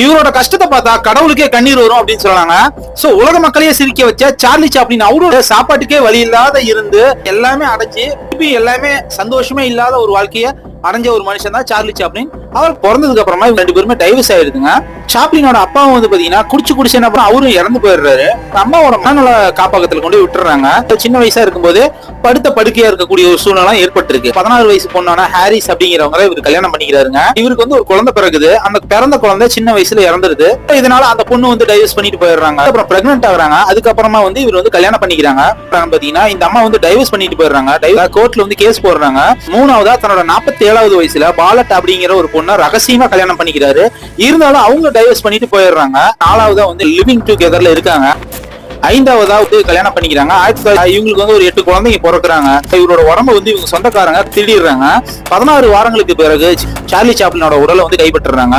இவரோட கஷ்டத்தை பார்த்தா கடவுளுக்கே கண்ணீர் வரும் அப்படின்னு சொல்றாங்க. சோ உலக மக்களையே சிரிக்க வச்ச சார்லி சாப்ளின் அவரோட சாப்பாட்டுக்கே வழி இல்லாத இருந்து எல்லாமே அடைஞ்சு எல்லாமே சந்தோஷமே இல்லாத ஒரு வாழ்க்கைய அடைஞ்ச ஒரு மனுஷன் தான் சார்லி சாப்ளின். அவர் பிறந்ததுக்கு அப்புறமா இவங்க 2 பேருமே டைவர்ஸ் ஆயிடுதுங்க. சாப்ளினோட அப்பாவும் வந்து பாத்தீங்கன்னா குடிச்சு என்ன பண்ண அவரும் இறந்து போயிடுறாரு. அம்மாவோட மனநல காப்பகத்துல கொண்டு விட்டுறாங்க. சின்ன வயசா இருக்கும்போது படுத்த படுக்கையா இருக்கக்கூடிய ஒரு சூழ்நிலை ஏற்பட்டிருக்கு. 16 வயசு பொண்ணான ஹாரிஸ் அப்படிங்கிறவங்க இவர் கல்யாணம் பண்ணிக்கிறாருங்க. இவருக்கு வந்து ஒரு குழந்தை பிறகுது. அந்த பிறந்த குழந்தை சின்ன வயசுல இறந்துருது. இதனால அந்த பொண்ணு வந்து டைவர்ஸ் பண்ணிட்டு போயிடுறாங்க. அப்புறம் பிரெக்னென்ட் ஆகுறாங்க. அதுக்கப்புறமா வந்து இவர் வந்து கல்யாணம் பண்ணிக்கிறாங்க. பாத்தீங்கன்னா இந்த அம்மா வந்து டைவர்ஸ் பண்ணிட்டு போயிடுறாங்க. கோர்ட்ல வந்து கேஸ் போடுறாங்க. 3வதா தன்னோட 47வது வயசுல பாலட் அப்படிங்கிற ஒரு பொண்ணை ரகசியமா கல்யாணம் பண்ணிக்கிறாரு. இருந்தாலும் அவங்க டைவர்ஸ் பண்ணிட்டு போயிடுறாங்க. 4வதா வந்து லிவிங் டுகெதர்ல இருக்காங்க. 5வதா வந்து கல்யாணம் பண்ணிக்கிறாங்க. இவங்களுக்கு வந்து ஒரு 8 குழந்தைங்க பிறக்குறாங்க. இவரோட உடம்ப வந்து இவங்க சொந்தக்காரங்க திருடிடுறாங்க. 16 வாரங்களுக்கு பிறகு சார்லி சாப்ளினோட உடலை வந்து கைப்பற்றுறாங்க.